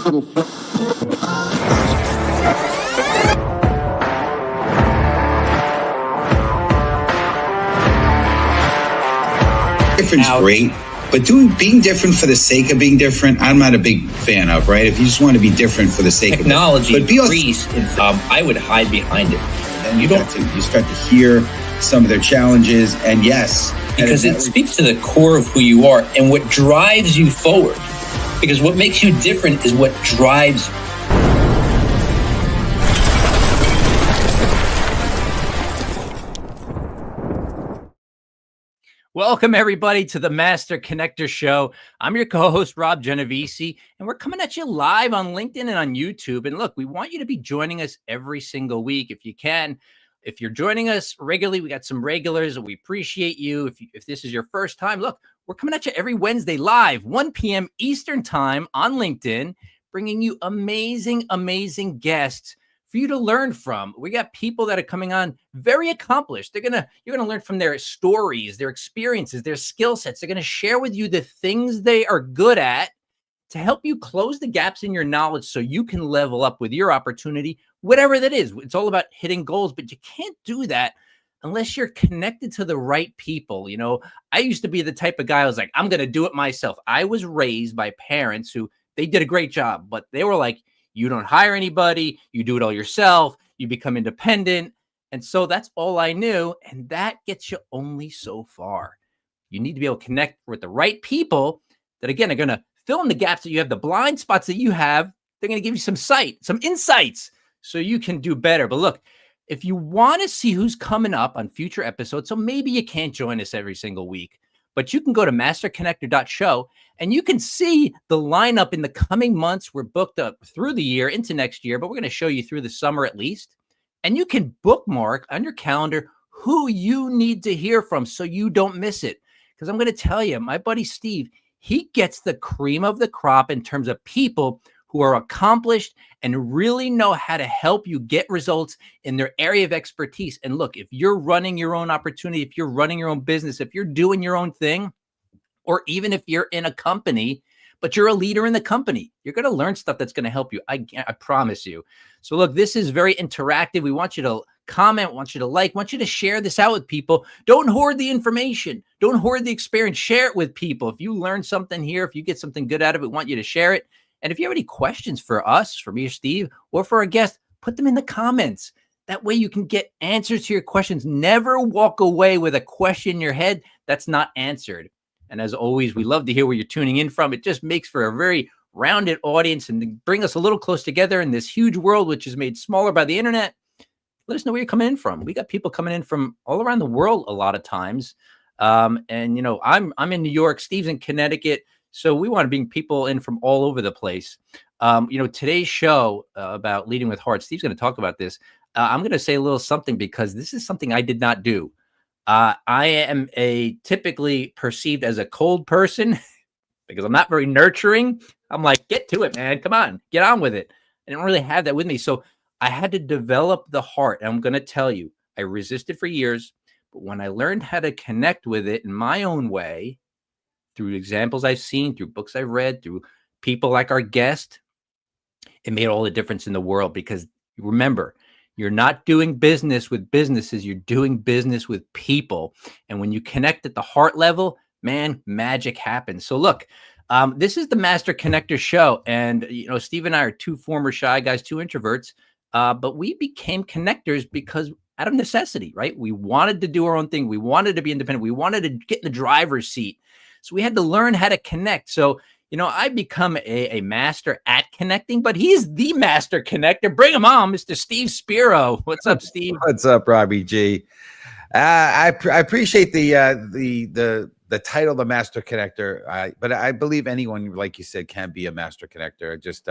Different's great, but being different for the sake of being different, I'm not a big fan of, right? If you just want to be different for the sake of technology increased, I would hide behind it. And you start to hear some of their challenges, and yes, because it speaks to the core of who you are and what drives you forward. Because what makes you different is what drives you. Welcome, everybody, to the Master Connector Show. I'm your co-host, Rob Genovesi, and we're coming at you live on LinkedIn and on YouTube. And look, we want you to be joining us every single week if you can. If you're joining us regularly, we got some regulars, and we appreciate you. If this is your first time, look, we're coming at you every Wednesday live, 1 p.m. Eastern Time on LinkedIn, bringing you amazing, amazing guests for you to learn from. We got people that are coming on very accomplished. You're gonna learn from their stories, their experiences, their skill sets. They're gonna share with you the things they are good at to help you close the gaps in your knowledge so you can level up with your opportunity, whatever that is. It's all about hitting goals, but you can't do that unless you're connected to the right people. You know, I used to be the type of guy who was like, I'm gonna do it myself. I was raised by parents who they did a great job, but they were like, you don't hire anybody, you do it all yourself, you become independent. And so that's all I knew. And that gets you only so far. You need to be able to connect with the right people that, again, are going to fill in the gaps that you have, the blind spots that you have. They're going to give you some insights so you can do better. But look, if you want to see who's coming up on future episodes, so maybe you can't join us every single week, but you can go to masterconnector.show and you can see the lineup in the coming months. We're booked up through the year into next year, but we're going to show you through the summer at least. And you can bookmark on your calendar who you need to hear from so you don't miss it. Because I'm going to tell you, my buddy Steve, he gets the cream of the crop in terms of people who are accomplished and really know how to help you get results in their area of expertise. And look, if you're running your own opportunity, if you're running your own business, if you're doing your own thing, or even if you're in a company, but you're a leader in the company, you're going to learn stuff that's going to help you. I promise you. So look, this is very interactive. We want you to comment, want you to like, want you to share this out with people. Don't hoard the information. Don't hoard the experience. Share it with people. If you learn something here, if you get something good out of it, we want you to share it. And if you have any questions for us, for me or Steve, or for a guest, put them in the comments. That way you can get answers to your questions. Never walk away with a question in your head that's not answered. And as always, we love to hear where you're tuning in from. It just makes for a very rounded audience and bring us a little close together in this huge world, which is made smaller by the internet. Let us know where you're coming in from. We got people coming in from all around the world a lot of times. And, you know, I'm in New York, Steve's in Connecticut. So we want to bring people in from all over the place. You know, today's show about leading with heart, Steve's going to talk about this. I'm going to say a little something because this is something I did not do. I am typically perceived as a cold person because I'm not very nurturing. I'm like, get to it, man. Come on, get on with it. I didn't really have that with me. So I had to develop the heart. And I'm going to tell you, I resisted for years. But when I learned how to connect with it in my own way, through examples I've seen, through books I've read, through people like our guest, it made all the difference in the world. Because remember, you're not doing business with businesses. You're doing business with people. And when you connect at the heart level, man, magic happens. So look, this is the Master Connector Show. And, you know, Steve and I are two former shy guys, two introverts, but we became connectors because out of necessity, right? We wanted to do our own thing. We wanted to be independent. We wanted to get in the driver's seat. So we had to learn how to connect. So, you know, I become a master at connecting, but he's the master connector. Bring him on, Mr. Steve Spiro. What's up, Steve? What's up, Robbie G? I appreciate the title, the Master Connector. But I believe anyone, like you said, can be a Master Connector. Just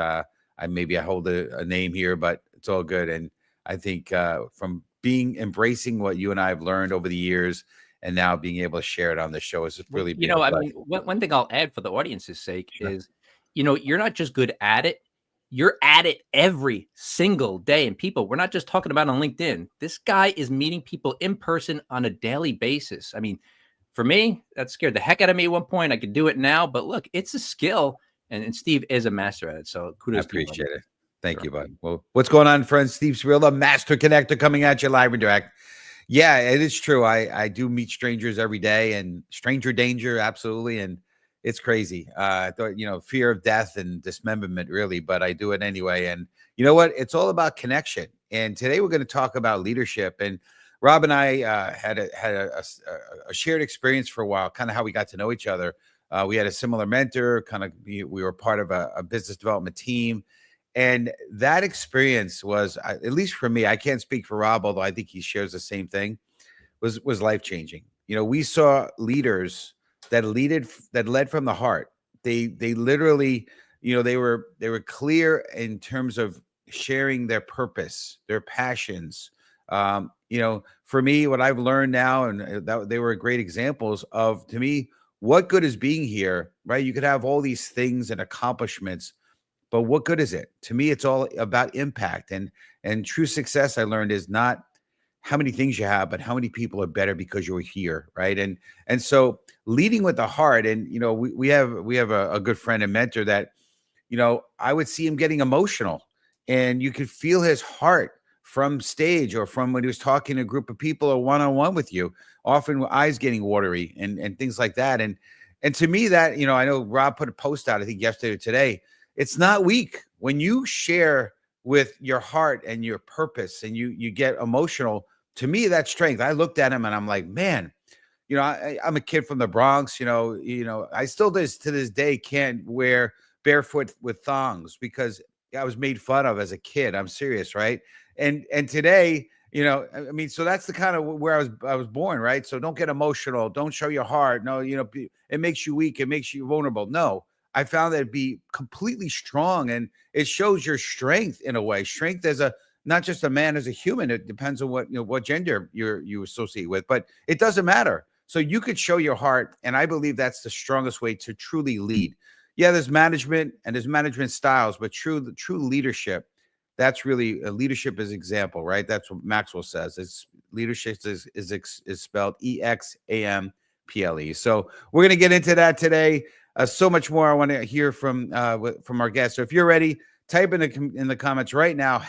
maybe I hold a name here, but it's all good. And I think from embracing what you and I have learned over the years, and now being able to share it on the show is really, you know, I mean, one thing I'll add for the audience's sake is, you know, you're not just good at it. You're at it every single day. And people, we're not just talking about on LinkedIn. This guy is meeting people in person on a daily basis. I mean, for me, that scared the heck out of me at one point. I could do it now, but look, it's a skill And Steve is a master at it. So I kudos to you. appreciate it. Thank Sure. you, bud. Well, what's going on, friends? Steve Spiro, the Master Connector, coming at you live and direct. Yeah, it is true. I do meet strangers every day, and stranger danger, absolutely. And it's crazy. I thought, fear of death and dismemberment, really, but I do it anyway. And you know what? It's all about connection. And today we're going to talk about leadership. And Rob and I had a shared experience for a while, kind of how we got to know each other. We had a similar mentor, we were part of a business development team. And that experience was, at least for me, I can't speak for Rob, although I think he shares the same thing, was life-changing. We saw leaders that led from the heart. They literally, they were clear in terms of sharing their purpose, their passions. For me, what I've learned now, and that they were great examples of, to me, what good is being here, right? You could have all these things and accomplishments, but what good is it? To me, it's all about impact. And true success, I learned, is not how many things you have, but how many people are better because you're here, right? And so leading with the heart, and we have a good friend and mentor that, I would see him getting emotional, and you could feel his heart from stage or from when he was talking to a group of people or one-on-one with you, often with eyes getting watery and things like that. And to me, that, I know Rob put a post out, I think yesterday or today. It's not weak when you share with your heart and your purpose, and you get emotional. To me, that's strength. I looked at him and I'm like, man, I'm a kid from the Bronx. I still to this day can't wear barefoot with thongs because I was made fun of as a kid. I'm serious, right? And today, so that's the kind of where I was born, right? So don't get emotional. Don't show your heart. No, it makes you weak. It makes you vulnerable. No. I found that to be completely strong, and it shows your strength in a way. Strength as not just a man, as a human. It depends on what gender you associate with, but it doesn't matter. So you could show your heart, and I believe that's the strongest way to truly lead. Yeah, there's management and there's management styles, but true leadership. That's really leadership is example, right? That's what Maxwell says. It's leadership is spelled EXAMPLE. So we're gonna get into that today. So much more I want to hear from our guests. So if you're ready, type in the comments right now,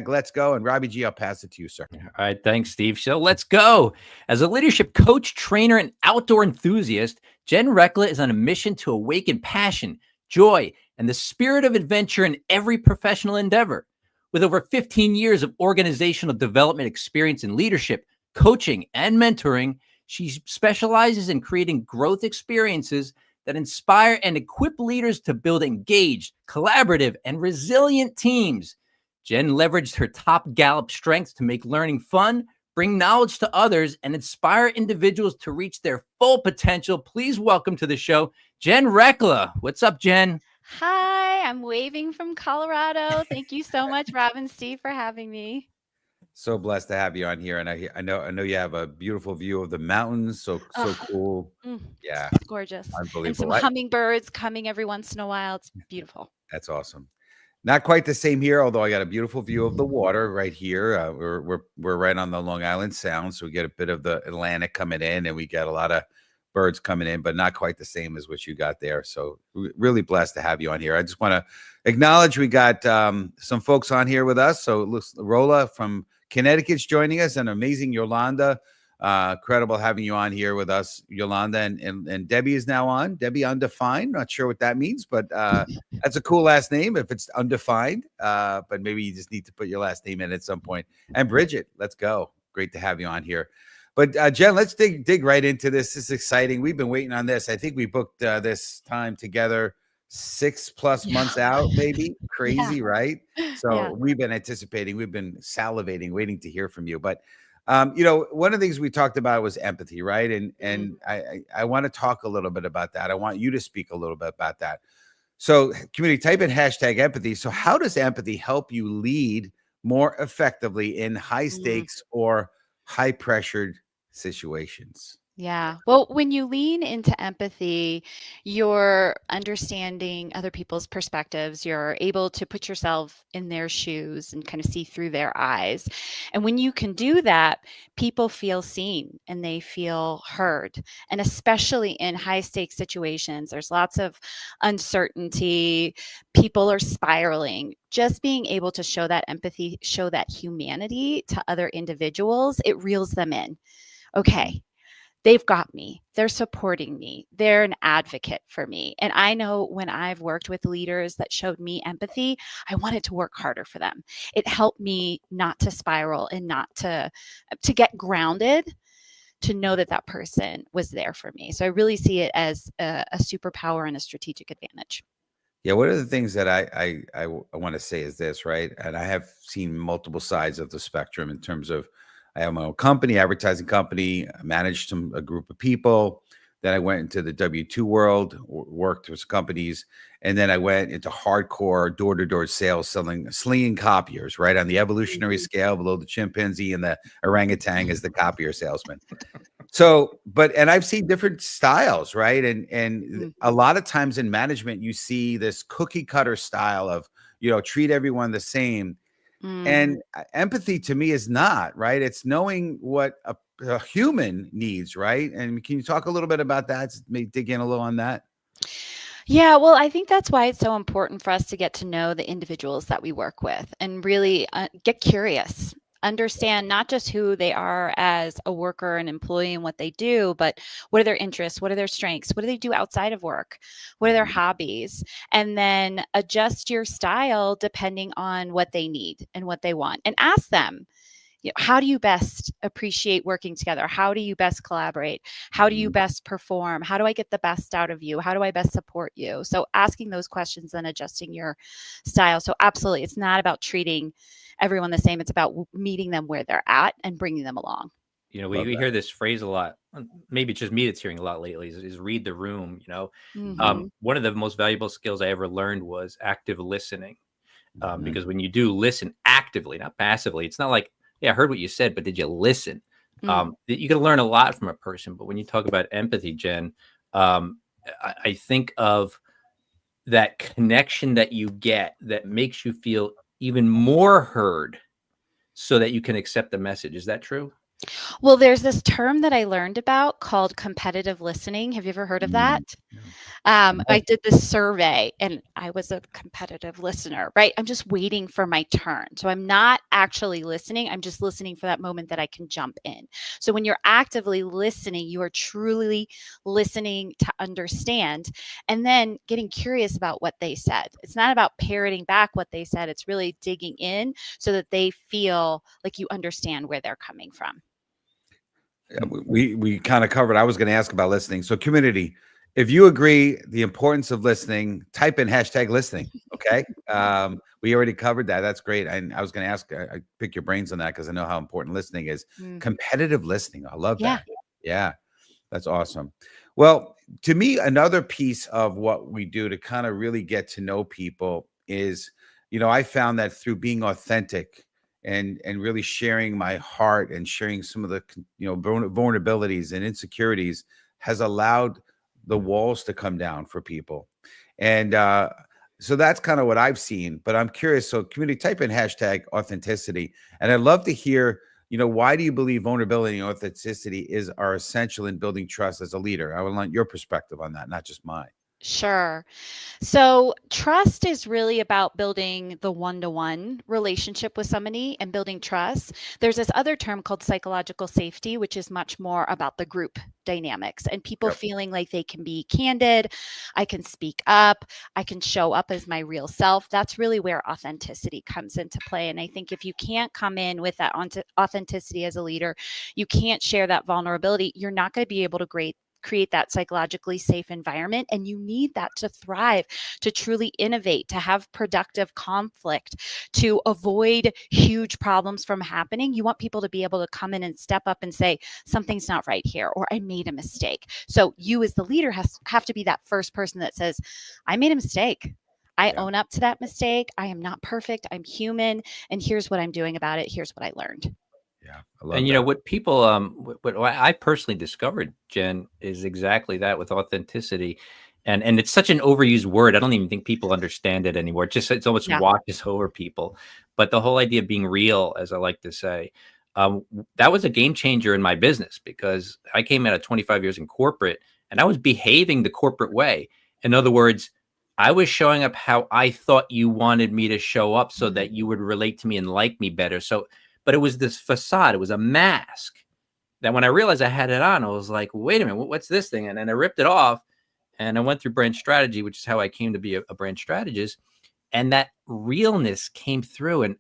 #Let's Go. And Robbie G, I'll pass it to you, sir. All right. Thanks, Steve. So let's go. As a leadership coach, trainer, and outdoor enthusiast, Jen Recla is on a mission to awaken passion, joy, and the spirit of adventure in every professional endeavor. With over 15 years of organizational development experience in leadership, coaching, and mentoring, she specializes in creating growth experiences that inspire and equip leaders to build engaged, collaborative, and resilient teams. Jen leveraged her top Gallup strengths to make learning fun, bring knowledge to others, and inspire individuals to reach their full potential. Please welcome to the show, Jen Recla. What's up, Jen? Hi, I'm waving from Colorado. Thank you so much, Rob and Steve, for having me. So blessed to have you on here, and I know you have a beautiful view of the mountains. So cool. Yeah, It's gorgeous. unbelievable. And some hummingbirds coming every once in a while. It's beautiful. That's awesome. Not quite the same here, although I got a beautiful view of the water right here. We're right on the Long Island Sound, so we get a bit of the Atlantic coming in, and we get a lot of birds coming in, but not quite the same as what you got there. So really blessed to have you on here. I just want to acknowledge we got some folks on here with us. So it looks Rolla from Connecticut's joining us, and amazing Yolanda. Incredible having you on here with us, Yolanda, and Debbie is now on. Debbie Undefined. Not sure what that means, but that's a cool last name if it's undefined. But maybe you just need to put your last name in at some point. And Bridget, let's go. Great to have you on here. But Jen, let's dig right into this. This is exciting. We've been waiting on this. I think we booked this time together 6+ months out, maybe. Crazy, right? So we've been anticipating, we've been salivating, waiting to hear from you. But one of the things we talked about was empathy, right? And I want to talk a little bit about that. I want you to speak a little bit about that. So community, type in #empathy. So how does empathy help you lead more effectively in high stakes or high pressured situations? Yeah. Well, when you lean into empathy, you're understanding other people's perspectives. You're able to put yourself in their shoes and kind of see through their eyes. And when you can do that, people feel seen and they feel heard. And especially in high stakes situations, there's lots of uncertainty. People are spiraling. Just being able to show that empathy, show that humanity to other individuals, it reels them in. Okay, they've got me. They're supporting me. They're an advocate for me. And I know when I've worked with leaders that showed me empathy, I wanted to work harder for them. It helped me not to spiral and not to get grounded, to know that that person was there for me. So I really see it as a superpower and a strategic advantage. Yeah, one of the things that I want to say is this, right? And I have seen multiple sides of the spectrum in terms of I have my own company, advertising company, I managed a group of people. Then I went into the W-2 world, worked with companies, and then I went into hardcore door-to-door sales, selling slinging copiers, right? On the evolutionary scale, below the chimpanzee and the orangutan is the copier salesman. So, and I've seen different styles, right? And a lot of times in management, you see this cookie cutter style of, treat everyone the same. And empathy to me is not, right? It's knowing what a human needs, right? And can you talk a little bit about that? Maybe dig in a little on that. Yeah, well, I think that's why it's so important for us to get to know the individuals that we work with and really get curious. Understand not just who they are as a worker and employee and what they do, but what are their interests? What are their strengths? What do they do outside of work? What are their hobbies? And then adjust your style depending on what they need and what they want. And ask them, how do you best appreciate working together? How do you best collaborate? How do you best perform? How do I get the best out of you? How do I best support you? So asking those questions and adjusting your style. So absolutely, it's not about treating everyone the same. It's about meeting them where they're at and bringing them along. We hear this phrase a lot. Maybe it's just me that's hearing a lot lately. Is read the room. One of the most valuable skills I ever learned was active listening. Because when you do listen actively, not passively, it's not like, yeah, I heard what you said, but did you listen? You can learn a lot from a person. But when you talk about empathy, Jen, I think of that connection that you get that makes you feel even more heard so that you can accept the message. Is that true? Well, there's this term that I learned about called competitive listening. Have you ever heard of that? I did this survey and I was a competitive listener, right? I'm just waiting for my turn. So I'm not actually listening. I'm just listening for that moment that I can jump in. So when you're actively listening, you are truly listening to understand and then getting curious about what they said. It's not about parroting back what they said. It's really digging in so that they feel like you understand where they're coming from. Yeah, we kind of covered. I was going to ask about listening. So, community, if you agree the importance of listening, type in hashtag listening. Okay, we already covered that. That's great. And I was going to ask, I pick your brains on that because I know how important listening is. Competitive listening. I love that. Yeah, that's awesome. Well, to me, another piece of what we do to kind of really get to know people is, I found that through being authentic and really sharing my heart and sharing some of the vulnerabilities and insecurities has allowed the walls to come down for people. And so that's kind of what I've seen. But I'm curious. So community, type in hashtag authenticity. And I'd love to hear, why do you believe vulnerability and authenticity are essential in building trust as a leader? I would want your perspective on that, not just mine. Sure. So trust is really about building the one-to-one relationship with somebody and building trust. There's this other term called psychological safety, which is much more about the group dynamics and people feeling like they can be candid. I can speak up. I can show up as my real self. That's really where authenticity comes into play. And I think if you can't come in with that authenticity as a leader, you can't share that vulnerability, you're not going to be able to create that psychologically safe environment. And you need that to thrive, to truly innovate, to have productive conflict, to avoid huge problems from happening. You want people to be able to come in and step up and say, something's not right here, or I made a mistake. So you as the leader have to be that first person that says, I made a mistake. I own up to that mistake. I am not perfect. I'm human. And here's what I'm doing about it. Here's what I learned. Yeah, I love And that. what people what I personally discovered, Jen, is exactly that with authenticity. And it's such an overused word. I don't even think people understand it anymore. It's almost Yeah. washes over people. But the whole idea of being real, as I like to say, that was a game changer in my business, because I came out of 25 years in corporate and I was behaving the corporate way. In other words, I was showing up how I thought you wanted me to show up so that you would relate to me and like me better. So, but it was this facade, it was a mask that when I realized I had it on, I was like, wait a minute, what's this thing? And then I ripped it off and I went through brand strategy, which is how I came to be a brand strategist. And that realness came through, and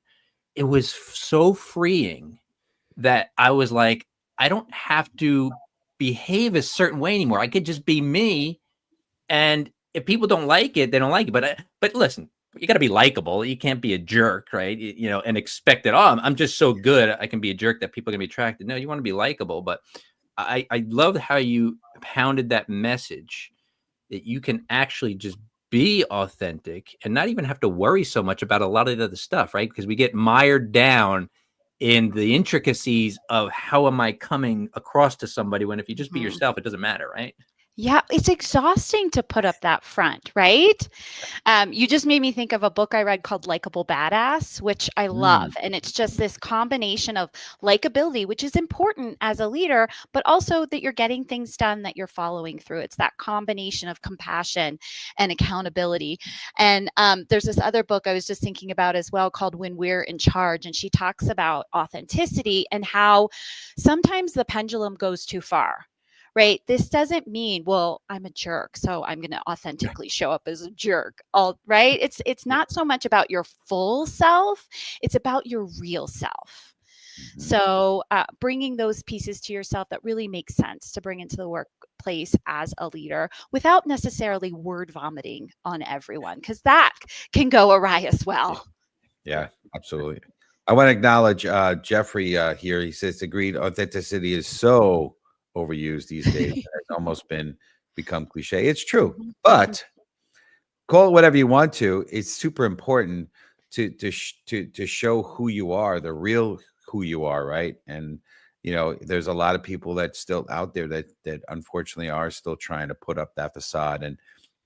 it was so freeing that I was like, I don't have to behave a certain way anymore. I could just be me, and if people don't like it, they don't like it. But listen, you got to be likable. You can't be a jerk, right? And expect that. Oh, I'm just so good, I can be a jerk that people are gonna be attracted. No, you want to be likable. But I loved how you pounded that message that you can actually just be authentic and not even have to worry so much about a lot of the other stuff, right? Because we get mired down in the intricacies of how am I coming across to somebody, when if you just be Mhm. yourself, it doesn't matter, right? Yeah, it's exhausting to put up that front, right? You just made me think of a book I read called Likeable Badass, which I love. Mm, And it's just this combination of likability, which is important as a leader, but also that you're getting things done, that you're following through. It's that combination of compassion and accountability. And there's this other book I was just thinking about as well called When We're in Charge. And she talks about authenticity and how sometimes the pendulum goes too far. Right. This doesn't mean, well, I'm a jerk, so I'm going to authentically show up as a jerk. All right. It's yeah. not so much about your full self. It's about your real self. Mhm. So bringing those pieces to yourself that really make sense to bring into the workplace as a leader without necessarily word vomiting on everyone, because that can go awry as well. Yeah, absolutely. I want to acknowledge Jeffrey here. He says agreed. Authenticity is so overused these days. It's almost become cliche. It's true, Mhm, mhm. but call it whatever you want to. It's super important to show who you are, the real who you are, right? And there's a lot of people that still out there that unfortunately are still trying to put up that facade, and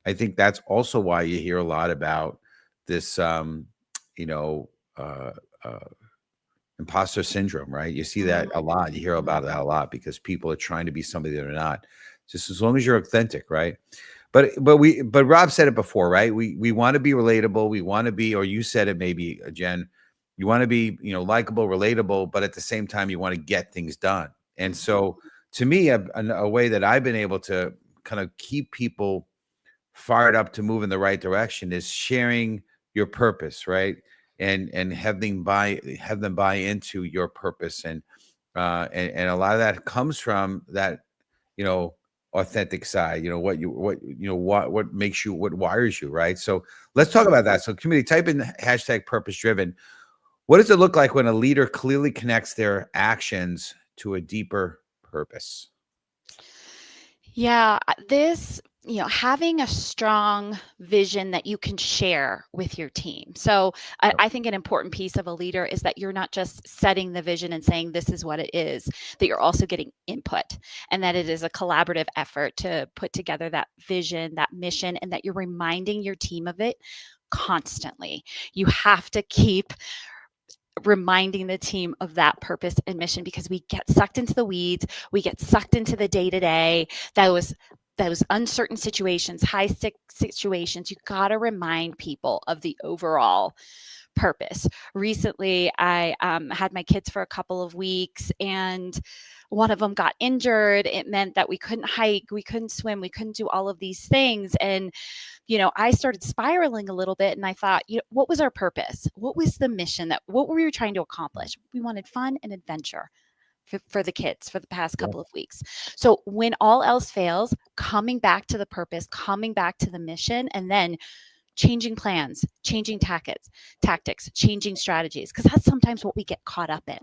I think that's also why you hear a lot about this, you know, uh, uh, imposter syndrome, right? You see that a lot. You hear about that a lot because people are trying to be somebody they're not. Just as long as you're authentic, right? But Rob said it before, right? We want to be relatable. We want to be, or you said it maybe, Jen. You want to be, likable, relatable, but at the same time, you want to get things done. And so, to me, a way that I've been able to kind of keep people fired up to move in the right direction is sharing your purpose, right? And have them buy into your purpose, and a lot of that comes from that, you know authentic side, what makes you, what wires you, right? So let's talk about that. So community, type in hashtag purpose driven. What does it look like when a leader clearly connects their actions to a deeper purpose? Yeah, having a strong vision that you can share with your team. So I think an important piece of a leader is that you're not just setting the vision and saying this is what it is, that you're also getting input, and that it is a collaborative effort to put together that vision, that mission, and that you're reminding your team of it constantly. You have to keep reminding the team of that purpose and mission, because we get sucked into the weeds, we get sucked into the day-to-day, those uncertain situations, high stick situations. You got to remind people of the overall purpose. Recently, I had my kids for a couple of weeks, and one of them got injured. It meant that we couldn't hike, we couldn't swim, we couldn't do all of these things. And I started spiraling a little bit, and I thought, what was our purpose? What was the mission? What were we trying to accomplish? We wanted fun and adventure for the kids for the past Yeah. couple of weeks. So when all else fails, coming back to the purpose, coming back to the mission, and then changing plans, changing tactics, changing strategies, because that's sometimes what we get caught up in.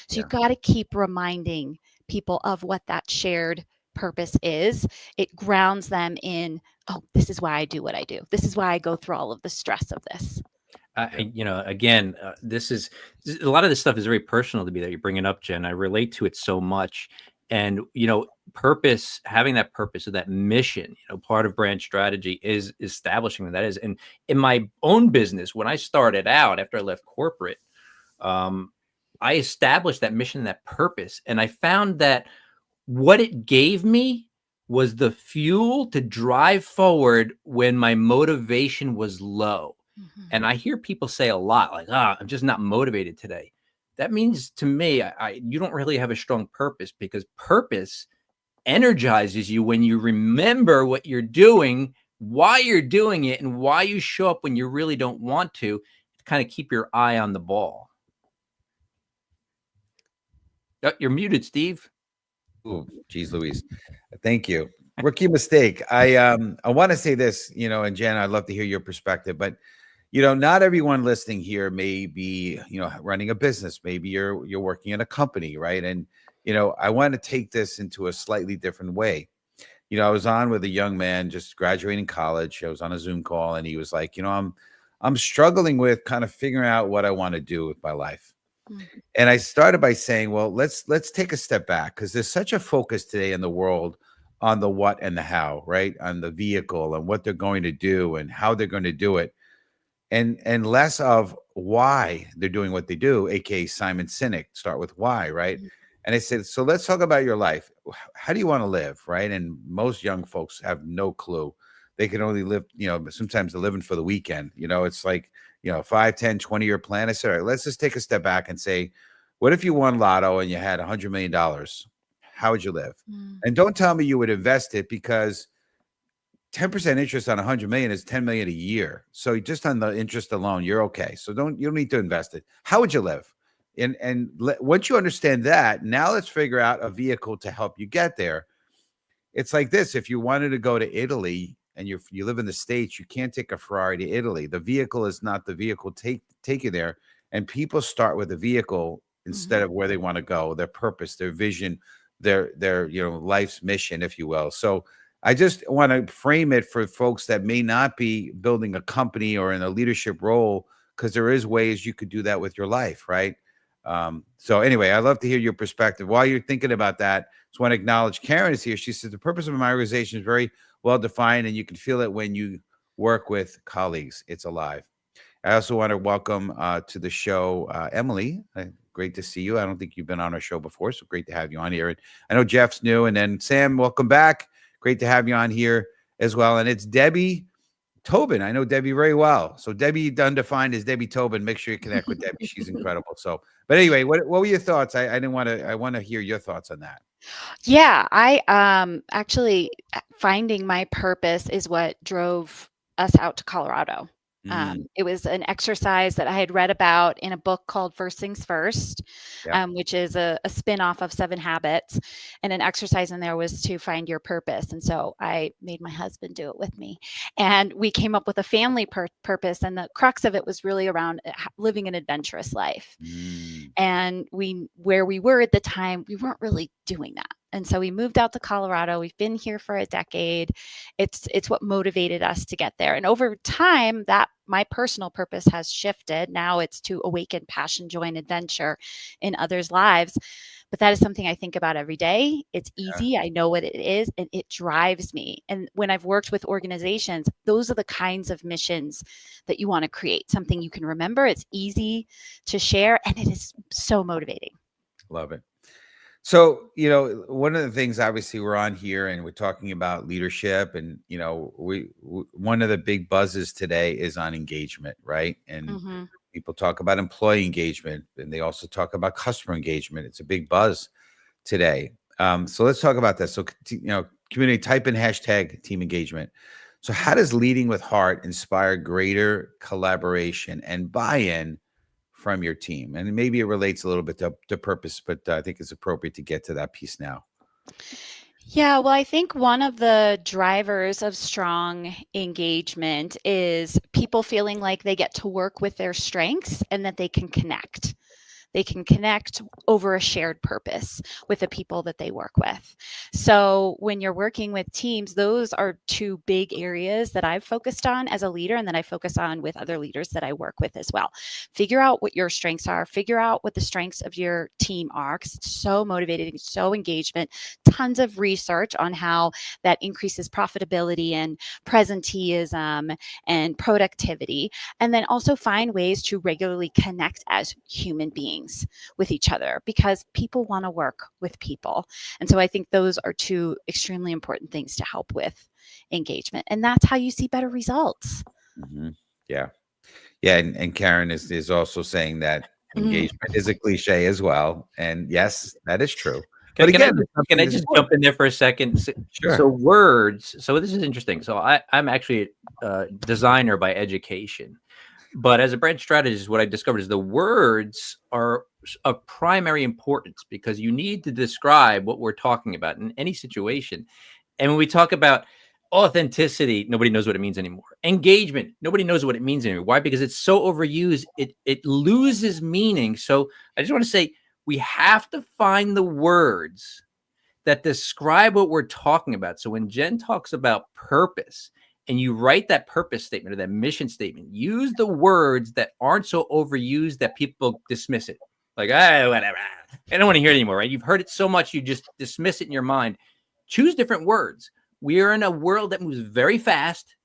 So you Yeah. got to keep reminding people of what that shared purpose is. It grounds them in, oh, this is why I do what I do. This is why I go through all of the stress of this. Again, this is a lot of this stuff is very personal to me that you're bringing up, Jen. I relate to it so much. And, purpose, having that purpose or that mission, part of brand strategy is establishing what that is. And in my own business, when I started out after I left corporate, I established that mission, that purpose. And I found that what it gave me was the fuel to drive forward when my motivation was low. And I hear people say a lot like, I'm just not motivated today. That means to me, you don't really have a strong purpose, because purpose energizes you when you remember what you're doing, why you're doing it, and why you show up when you really don't want to kind of keep your eye on the ball. Oh, you're muted, Steve. Oh, geez, Louise. Thank you. Rookie mistake. I want to say this, and Jen, I'd love to hear your perspective, but not everyone listening here may be, running a business. Maybe you're working in a company, right? And I want to take this into a slightly different way. I was on with a young man just graduating college. I was on a Zoom call, and he was like, I'm struggling with kind of figuring out what I want to do with my life. And I started by saying, well, let's take a step back, because there's such a focus today in the world on the what and the how, right? On the vehicle and what they're going to do and how they're going to do it. And less of why they're doing what they do, aka Simon Sinek, start with why, right? And I said, so let's talk about your life. How do you want to live, right? And most young folks have no clue. They can only live, sometimes they're living for the weekend. It's like, 5, 10, 20-year plan. I said, all right, let's just take a step back and say, what if you won lotto and you had $100 million? How would you live? And don't tell me you would invest it, because 10% interest on 100 million is 10 million a year. So just on the interest alone, you're okay. So you don't need to invest it. How would you live? And once you understand that, now let's figure out a vehicle to help you get there. It's like this: if you wanted to go to Italy and you live in the States, you can't take a Ferrari to Italy. The vehicle is not the vehicle take you there. And people start with a vehicle instead of where they want to go, their purpose, their vision, their life's mission, if you will. So I just want to frame it for folks that may not be building a company or in a leadership role, because there is ways you could do that with your life, right? So anyway, I'd love to hear your perspective. While you're thinking about that, just want to acknowledge Karen is here. She says the purpose of my organization is very well defined, and you can feel it when you work with colleagues. It's alive. I also want to welcome to the show Emily. Great to see you. I don't think you've been on our show before, so great to have you on here. I know Jeff's new, and then Sam, welcome back. Great to have you on here as well. And it's Debbie Tobin. I know Debbie very well. So Debbie Undefined is Debbie Tobin. Make sure you connect with Debbie. She's incredible. So, but anyway, what were your thoughts? I want to hear your thoughts on that. Yeah, I actually finding my purpose is what drove us out to Colorado. It was an exercise that I had read about in a book called First Things First, which is a spin-off of 7 Habits. And an exercise in there was to find your purpose. And so I made my husband do it with me. And we came up with a family purpose. And the crux of it was really around living an adventurous life. And where we were at the time, we weren't really doing that. And so we moved out to Colorado. We've been here for a decade. It's what motivated us to get there. And over time, that my personal purpose has shifted. Now it's to awaken passion, joy, and adventure in others' lives. But that is something I think about every day. It's easy. I know what it is, and it drives me. And when I've worked with organizations, those are the kinds of missions that you want to create. Something you can remember. It's easy to share, and it is so motivating. Love it. So, one of the things, obviously, we're on here and we're talking about leadership, and, one of the big buzzes today is on engagement, right? And people talk about employee engagement, and they also talk about customer engagement. It's a big buzz today. So let's talk about that. So, community, type in hashtag team engagement. So how does leading with heart inspire greater collaboration and buy-in from your team? And maybe it relates a little bit to purpose, but I think it's appropriate to get to that piece now. Yeah, well, I think one of the drivers of strong engagement is people feeling like they get to work with their strengths and that they can connect. They can connect over a shared purpose with the people that they work with. So when you're working with teams, those are two big areas that I've focused on as a leader, and that I focus on with other leaders that I work with as well. Figure out what your strengths are, figure out what the strengths of your team are, because it's so motivating, so engagement, tons of research on how that increases profitability and presenteeism and productivity. And then also find ways to regularly connect as human beings with each other, because people want to work with people. And so I think those are two extremely important things to help with engagement. And that's how you see better results. Mhm. Yeah. Yeah. And Karen is also saying that engagement is a cliche as well. And yes, that is true. But Can I, again, it's can something I to just support. jump in there for a second? So, Sure. words. So this is interesting. So I'm actually a designer by education, but as a brand strategist, what I discovered is the words are of primary importance, because you need to describe what we're talking about in any situation. And when we talk about authenticity, nobody knows what it means anymore. Engagement, nobody knows what it means anymore. Why? Because it's so overused, it loses meaning. So I just want to say, we have to find the words that describe what we're talking about. So when Jen talks about purpose, and you write that purpose statement or that mission statement, use the words that aren't so overused that people dismiss it. Like, whatever. I don't want to hear it anymore, right? You've heard it so much, you just dismiss it in your mind. Choose different words. We are in a world that moves very fast,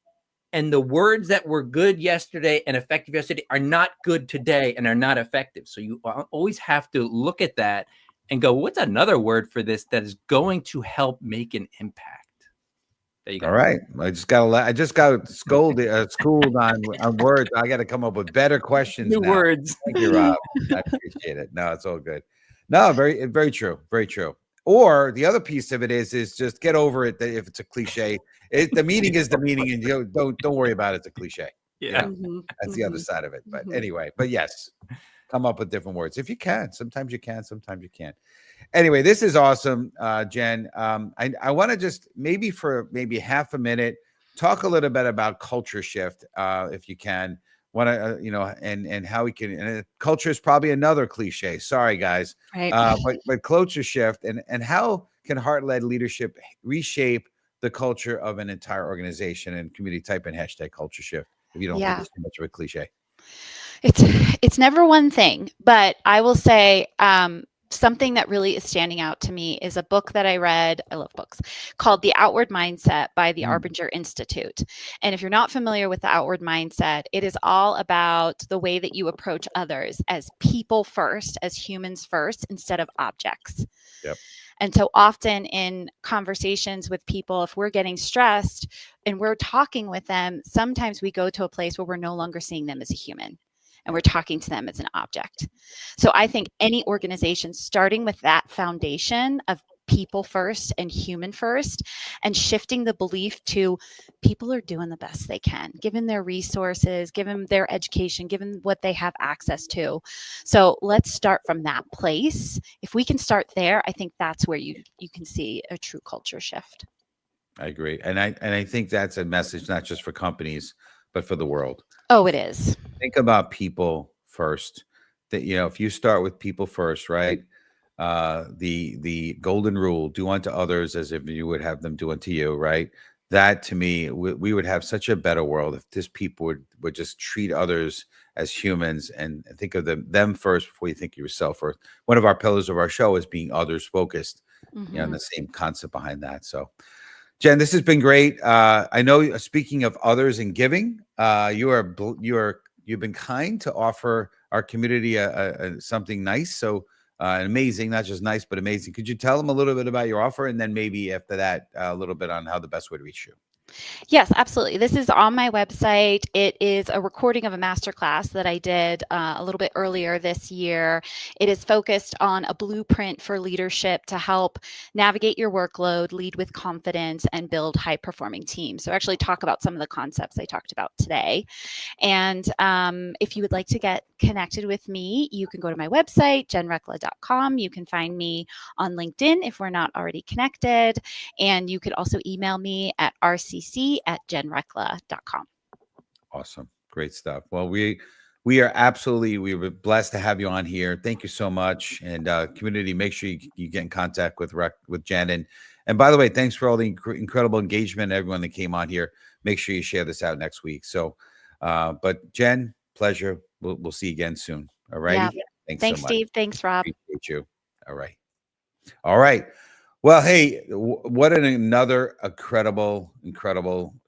and the words that were good yesterday and effective yesterday are not good today and are not effective. So you always have to look at that and go, what's another word for this that is going to help make an impact? There you go. All right. I just got schooled on words. I got to come up with better questions New now. words. Thank you, Rob. I appreciate it. No, it's all good. No, very true. Very true. Or the other piece of it is just get over it. If it's a cliche, the meaning is the meaning, and don't worry about it. It's a cliche. Yeah. That's the other side of it. But anyway, but yes, come up with different words if you can. Sometimes you can, sometimes you can't. Anyway, this is awesome, Jen. I want to just maybe half a minute talk a little bit about culture shift, if you can. Want to and how we can. And culture is probably another cliche. Sorry, guys. Right. But culture shift and how can heart-led leadership reshape the culture of an entire organization and community? Type in #culture shift if you don't think it's too much of a cliche. It's never one thing, but I will say something that really is standing out to me is a book that I read. I love books, called The Outward Mindset by the Arbinger Institute. And if you're not familiar with the Outward Mindset, it is all about the way that you approach others as people first, as humans first, instead of objects. Yep. And so often in conversations with people, if we're getting stressed and we're talking with them, sometimes we go to a place where we're no longer seeing them as a human, and we're talking to them as an object. So I think any organization, starting with that foundation of people first and human first, and shifting the belief to people are doing the best they can, given their resources, given their education, given what they have access to. So let's start from that place. If we can start there, I think that's where you can see a true culture shift. I agree. And I think that's a message, not just for companies, but for the world. Oh, it is. Think about people first. That, if you start with people first, right? The golden rule: do unto others as if you would have them do unto you, right? That, to me, we would have such a better world if this people would just treat others as humans and think of them first before you think of yourself first. One of our pillars of our show is being others focused. And the same concept behind that. So, Jen, this has been great. I know, speaking of others and giving, you've been kind to offer our community something nice. So amazing, not just nice, but amazing. Could you tell them a little bit about your offer, and then maybe after that, a little bit on how the best way to reach you? Yes, absolutely. This is on my website. It is a recording of a masterclass that I did a little bit earlier this year. It is focused on a blueprint for leadership to help navigate your workload, lead with confidence, and build high-performing teams. So actually talk about some of the concepts I talked about today. And if you would like to get connected with me, you can go to my website, jenrecla.com. You can find me on LinkedIn if we're not already connected. And you could also email me at rcc@jenrecla.com. Awesome. Great stuff. Well, we we were blessed to have you on here. Thank you so much. And community, make sure you get in contact with Jen. And by the way, thanks for all the incredible engagement, everyone that came on here. Make sure you share this out next week. So, but Jen, pleasure. We'll see you again soon. All right. Yeah. Thanks Thanks, so much. Steve. Thanks, Rob. Appreciate you. All right. All right. Well, hey, what another incredible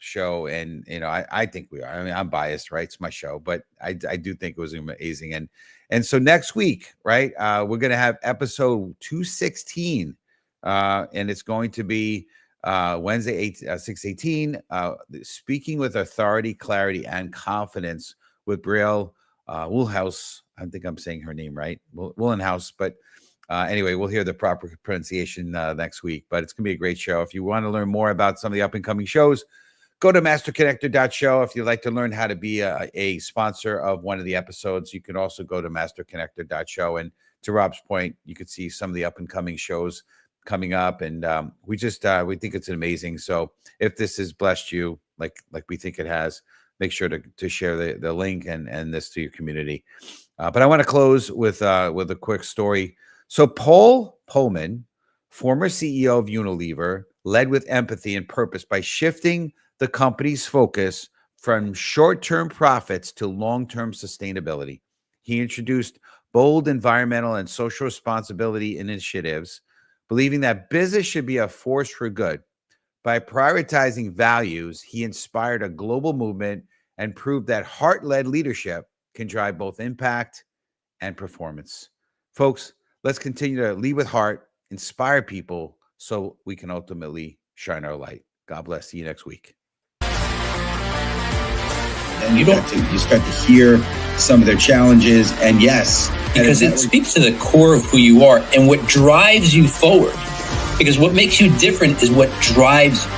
show. And, I think we are. I mean, I'm biased, right? It's my show, but I do think it was amazing. And so next week, right, we're going to have episode 216, and it's going to be Wednesday, 6/18, speaking with authority, clarity, and confidence with Brielle Woolhouse. I think I'm saying her name right, Woolenhouse, but anyway, we'll hear the proper pronunciation next week, but it's going to be a great show. If you want to learn more about some of the up and coming shows, go to masterconnector.show. If you'd like to learn how to be a sponsor of one of the episodes, you can also go to masterconnector.show. And to Rob's point, you could see some of the up and coming shows coming up. And we think it's amazing. So if this has blessed you, like we think it has, make sure to share the link and this to your community. But I want to close with a quick story. So Paul Pullman, former CEO of Unilever, led with empathy and purpose by shifting the company's focus from short-term profits to long-term sustainability. He introduced bold environmental and social responsibility initiatives, believing that business should be a force for good. By prioritizing values, he inspired a global movement and proved that heart-led leadership can drive both impact and performance. Folks, let's continue to lead with heart, inspire people so we can ultimately shine our light. God bless. See you next week. And you start to hear some of their challenges. And yes, because it speaks to the core of who you are and what drives you forward. Because what makes you different is what drives you.